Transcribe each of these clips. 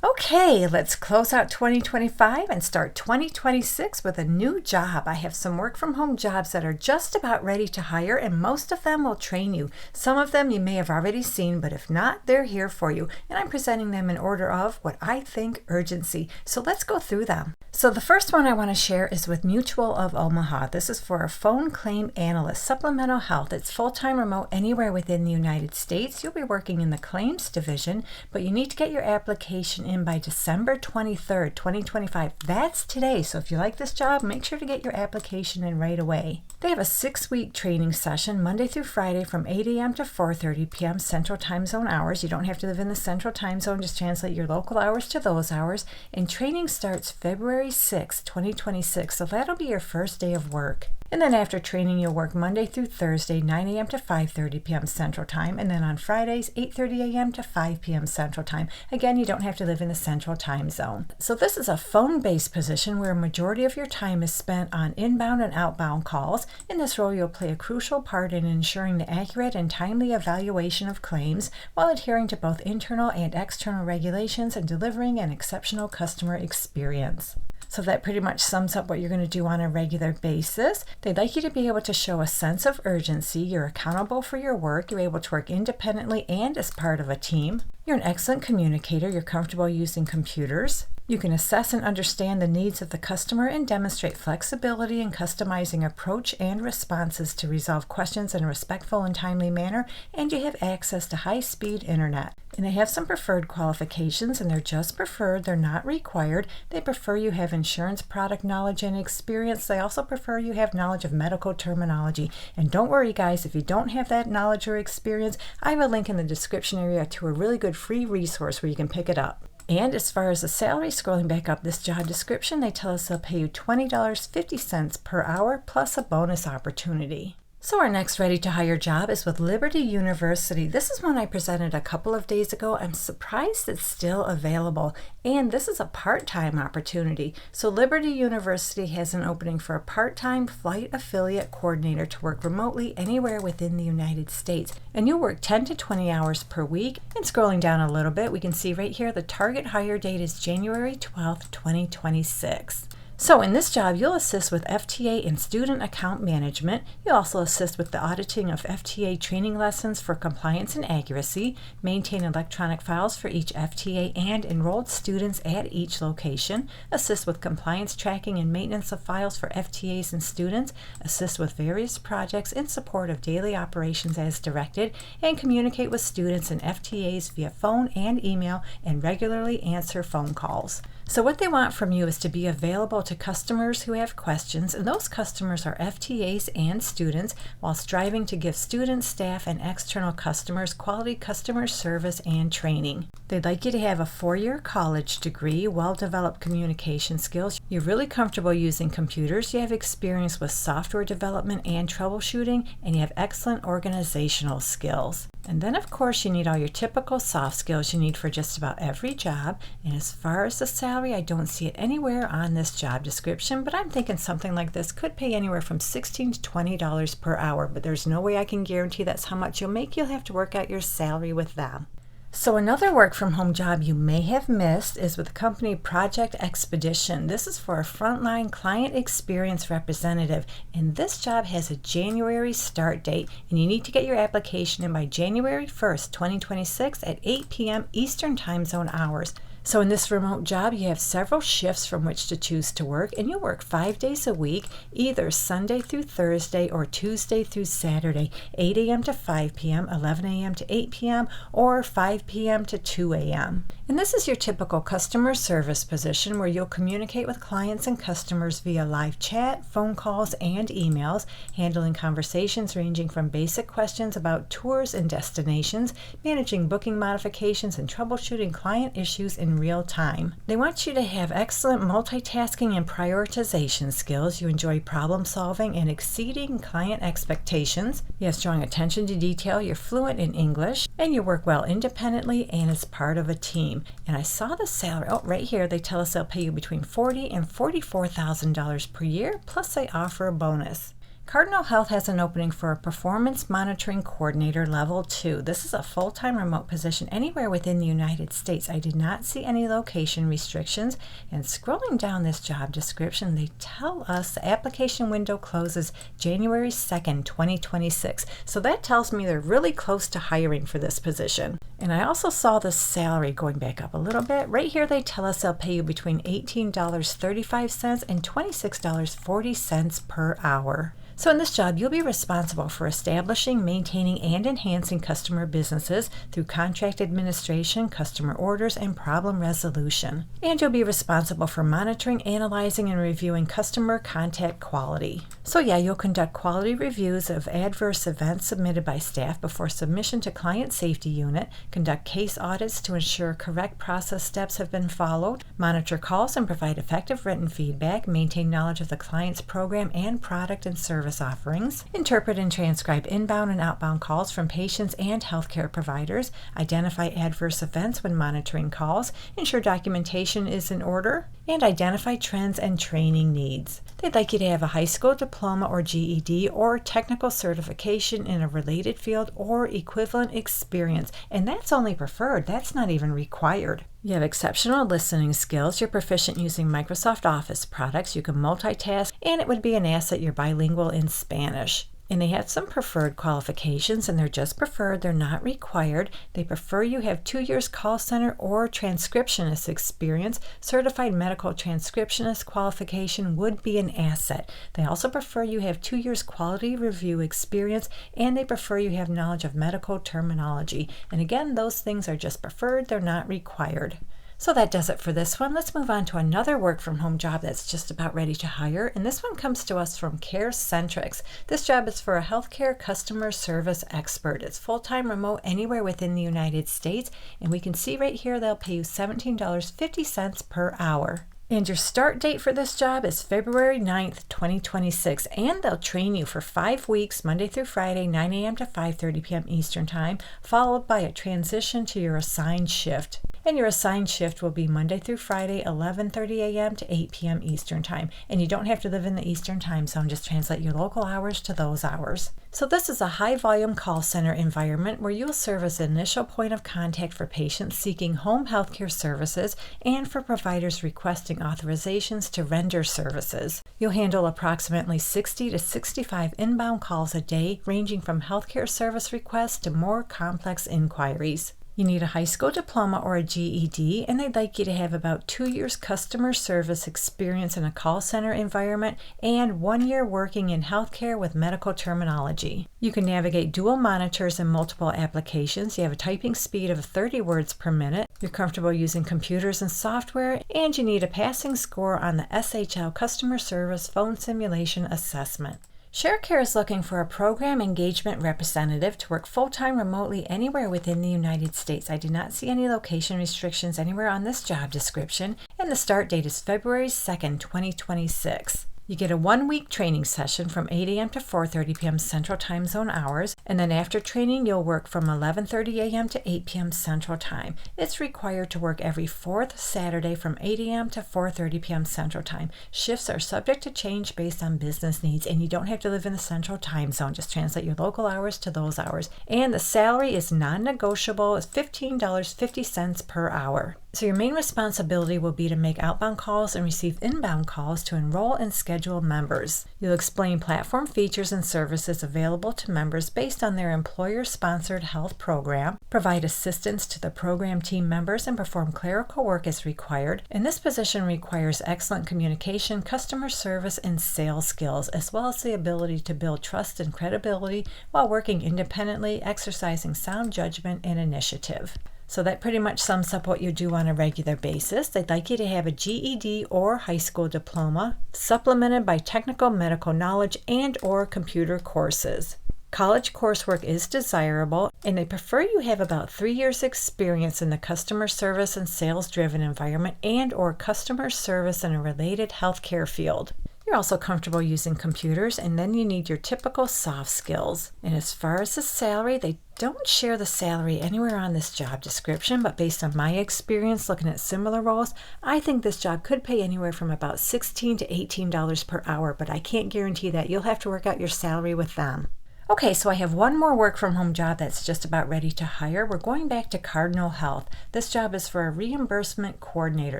Okay, let's close out 2025 and start 2026 with a new job. I have some work from home jobs that are just about ready to hire, and most of them will train you. Some of them you may have already seen, but if not, they're here for you. And I'm presenting them in order of what I think urgency. So let's go through them. So the first one I want to share is with Mutual of Omaha. This is for a phone claim analyst, supplemental health. It's full-time remote anywhere within the United States. You'll be working in the claims division, but you need to get your application in by December 23rd, 2025. That's today. So if you like this job, make sure to get your application in right away. They have a 6-week training session, Monday through Friday from 8 a.m. to 4:30 p.m. Central Time Zone hours. You don't have to live in the Central Time Zone. Just translate your local hours to those hours. And training starts February 6th, 2026. So that'll be your first day of work. And then after training, you'll work Monday through Thursday, 9 a.m. to 5:30 p.m. Central Time. And then on Fridays, 8:30 a.m. to 5 p.m. Central Time. Again, you don't have to live in the Central Time Zone. So this is a phone-based position where a majority of your time is spent on inbound and outbound calls. In this role, you'll play a crucial part in ensuring the accurate and timely evaluation of claims while adhering to both internal and external regulations and delivering an exceptional customer experience. So that pretty much sums up what you're going to do on a regular basis. They'd like you to be able to show a sense of urgency. You're accountable for your work. You're able to work independently and as part of a team. You're an excellent communicator. You're comfortable using computers. You can assess and understand the needs of the customer and demonstrate flexibility in customizing approach and responses to resolve questions in a respectful and timely manner, and you have access to high-speed internet. And they have some preferred qualifications, and they're just preferred. They're not required. They prefer you have insurance product knowledge and experience. They also prefer you have knowledge of medical terminology. And don't worry, guys, if you don't have that knowledge or experience, I have a link in the description area to a really good free resource where you can pick it up. And as far as the salary, scrolling back up this job description, they tell us they'll pay you $20.50 per hour plus a bonus opportunity. So our next ready to hire job is with Liberty University. This is one I presented a couple of days ago. I'm surprised it's still available. And this is a part-time opportunity. So Liberty University has an opening for a part-time flight affiliate coordinator to work remotely anywhere within the United States. And you'll work 10 to 20 hours per week. And scrolling down a little bit, we can see right here the target hire date is January 12th, 2026. So in this job, you'll assist with FTA and student account management. You'll also assist with the auditing of FTA training lessons for compliance and accuracy, maintain electronic files for each FTA and enrolled students at each location, assist with compliance tracking and maintenance of files for FTAs and students, assist with various projects in support of daily operations as directed, and communicate with students and FTAs via phone and email, and regularly answer phone calls. So what they want from you is to be available to customers who have questions, and those customers are FTAs and students, while striving to give students, staff, and external customers quality customer service and training. They'd like you to have a 4-year college degree, well-developed communication skills. You're really comfortable using computers. You have experience with software development and troubleshooting, and you have excellent organizational skills. And then, of course, you need all your typical soft skills you need for just about every job. And as far as the salary, I don't see it anywhere on this job description, but I'm thinking something like this could pay anywhere from $16 to $20 per hour, but there's no way I can guarantee that's how much you'll make. You'll have to work out your salary with them. So another work from home job you may have missed is with the company Project Expedition. This is for a frontline client experience representative, and this job has a January start date, and you need to get your application in by January 1st, 2026 at 8 p.m. Eastern Time Zone hours. So in this remote job, you have several shifts from which to choose to work, and you work 5 days a week, either Sunday through Thursday or Tuesday through Saturday, 8 a.m. to 5 p.m., 11 a.m. to 8 p.m., or 5 p.m. to 2 a.m. And this is your typical customer service position where you'll communicate with clients and customers via live chat, phone calls, and emails, handling conversations ranging from basic questions about tours and destinations, managing booking modifications, and troubleshooting client issues in real time. They want you to have excellent multitasking and prioritization skills. You enjoy problem solving and exceeding client expectations. You have strong attention to detail. You're fluent in English, and you work well independently and as part of a team. And I saw the salary. Oh, right here they tell us they'll pay you between $40,000 and $44,000 per year, plus they offer a bonus. Cardinal Health has an opening for a Performance Monitoring Coordinator Level 2. This is a full-time remote position anywhere within the United States. I did not see any location restrictions. And scrolling down this job description, they tell us the application window closes January 2nd, 2026. So that tells me they're really close to hiring for this position. And I also saw the salary going back up a little bit. Right here they tell us they'll pay you between $18.35 and $26.40 per hour. So in this job, you'll be responsible for establishing, maintaining, and enhancing customer businesses through contract administration, customer orders, and problem resolution. And you'll be responsible for monitoring, analyzing, and reviewing customer contact quality. So yeah, you'll conduct quality reviews of adverse events submitted by staff before submission to Client Safety Unit, conduct case audits to ensure correct process steps have been followed, monitor calls and provide effective written feedback, maintain knowledge of the client's program and product and service offerings, interpret and transcribe inbound and outbound calls from patients and healthcare providers, identify adverse events when monitoring calls, ensure documentation is in order, and identify trends and training needs. They'd like you to have a high school diploma or GED or technical certification in a related field or equivalent experience, and that's only preferred, that's not even required. You have exceptional listening skills, you're proficient using Microsoft Office products, you can multitask, and it would be an asset you're bilingual in Spanish. And they have some preferred qualifications, and they're just preferred, they're not required. They prefer you have 2 years call center or transcriptionist experience. Certified medical transcriptionist qualification would be an asset. They also prefer you have 2 years quality review experience, and they prefer you have knowledge of medical terminology. And again, those things are just preferred, they're not required. So that does it for this one. Let's move on to another work from home job that's just about ready to hire. And this one comes to us from CareCentrix. This job is for a healthcare customer service expert. It's full-time remote anywhere within the United States. And we can see right here they'll pay you $17.50 per hour. And your start date for this job is February 9th, 2026, and they'll train you for 5 weeks, Monday through Friday, 9 a.m. to 5:30 p.m. Eastern Time, followed by a transition to your assigned shift. And your assigned shift will be Monday through Friday, 11:30 a.m. to 8 p.m. Eastern Time. And you don't have to live in the Eastern Time Zone, just translate your local hours to those hours. So this is a high-volume call center environment where you'll serve as an initial point of contact for patients seeking home healthcare services and for providers requesting authorizations to render services. You'll handle approximately 60 to 65 inbound calls a day, ranging from healthcare service requests to more complex inquiries. You need a high school diploma or a GED, and they'd like you to have about 2 years customer service experience in a call center environment and 1 year working in healthcare with medical terminology. You can navigate dual monitors and multiple applications. You have a typing speed of 30 words per minute. You're comfortable using computers and software, and you need a passing score on the SHL Customer Service Phone Simulation Assessment. ShareCare is looking for a program engagement representative to work full-time remotely anywhere within the United States. I did not see any location restrictions anywhere on this job description, and the start date is February 2nd, 2026. You get a 1-week training session from 8 a.m. to 4:30 p.m. Central Time Zone hours, and then after training, you'll work from 11:30 a.m. to 8 p.m. Central Time. It's required to work every 4th Saturday from 8 a.m. to 4:30 p.m. Central Time. Shifts are subject to change based on business needs, and you don't have to live in the Central Time Zone. Just translate your local hours to those hours. And the salary is non-negotiable. It's $15.50 per hour. So your main responsibility will be to make outbound calls and receive inbound calls to enroll and schedule members. You'll explain platform features and services available to members based on their employer-sponsored health program, provide assistance to the program team members, and perform clerical work as required. And this position requires excellent communication, customer service, and sales skills, as well as the ability to build trust and credibility while working independently, exercising sound judgment and initiative. So that pretty much sums up what you do on a regular basis. They'd like you to have a GED or high school diploma, supplemented by technical medical knowledge and or computer courses. College coursework is desirable, and they prefer you have about 3 years experience in the customer service and sales-driven environment and or customer service in a related healthcare field. You're also comfortable using computers, and then you need your typical soft skills. And as far as the salary, they don't share the salary anywhere on this job description, but based on my experience looking at similar roles, I think this job could pay anywhere from about $16 to $18 per hour, but I can't guarantee that. You'll have to work out your salary with them. Okay, so I have one more work from home job that's just about ready to hire. We're going back to Cardinal Health. This job is for a reimbursement coordinator.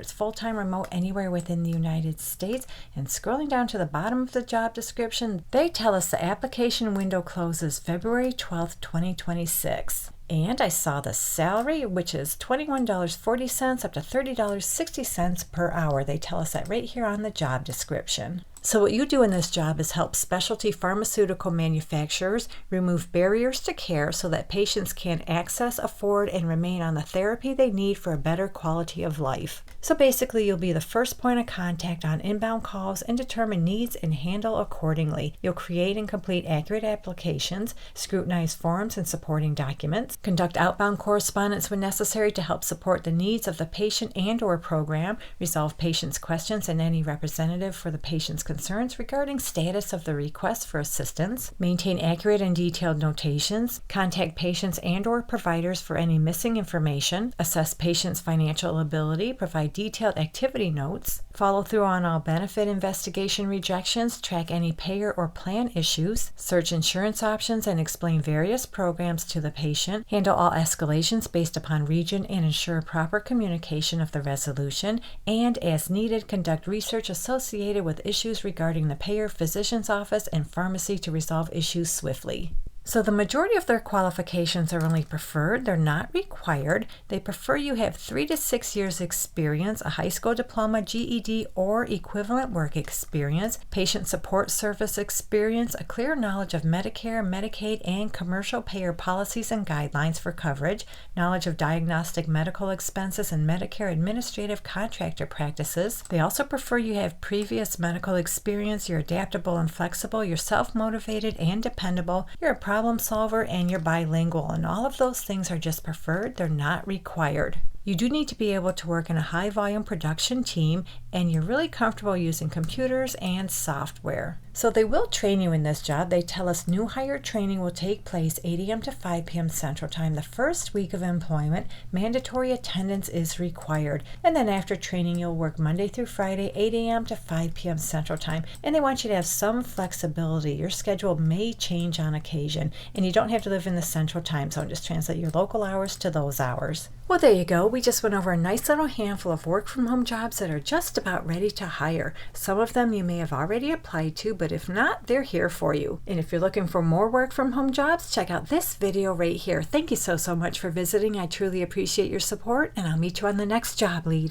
It's full-time remote anywhere within the United States. And scrolling down to the bottom of the job description, they tell us the application window closes February 12th, 2026. And I saw the salary, which is $21.40 up to $30.60 per hour. They tell us that right here on the job description. So what you do in this job is help specialty pharmaceutical manufacturers remove barriers to care so that patients can access, afford, and remain on the therapy they need for a better quality of life. So basically, you'll be the first point of contact on inbound calls and determine needs and handle accordingly. You'll create and complete accurate applications, scrutinize forms and supporting documents, conduct outbound correspondence when necessary to help support the needs of the patient and/or program, resolve patients' questions and any representative for the patient's concerns regarding status of the request for assistance, maintain accurate and detailed notations, contact patients and/or providers for any missing information, assess patients' financial ability, provide detailed activity notes, follow through on all benefit investigation rejections, track any payer or plan issues, search insurance options and explain various programs to the patient, handle all escalations based upon region and ensure proper communication of the resolution, and as needed, conduct research associated with issues regarding the payer, physician's office, and pharmacy to resolve issues swiftly. So the majority of their qualifications are only preferred. They're not required. They prefer you have 3 to 6 years experience, a high school diploma, GED, or equivalent work experience, patient support service experience, a clear knowledge of Medicare, Medicaid, and commercial payer policies and guidelines for coverage, knowledge of diagnostic medical expenses and Medicare administrative contractor practices. They also prefer you have previous medical experience, you're adaptable and flexible, you're self-motivated and dependable, you're a problem solver, and you're bilingual. And all of those things are just preferred. They're not required. You do need to be able to work in a high volume production team, and you're really comfortable using computers and software. So they will train you in this job. They tell us new hire training will take place 8 a.m. to 5 p.m. Central Time the first week of employment. Mandatory attendance is required. And then after training, you'll work Monday through Friday, 8 a.m. to 5 p.m. Central Time. And they want you to have some flexibility. Your schedule may change on occasion, and you don't have to live in the Central Time Zone. Just translate your local hours to those hours. Well, there you go. We just went over a nice little handful of work-from-home jobs that are just about ready to hire. Some of them you may have already applied to, but if not, they're here for you. And if you're looking for more work-from-home jobs, check out this video right here. Thank you so much for visiting. I truly appreciate your support, and I'll meet you on the next job lead.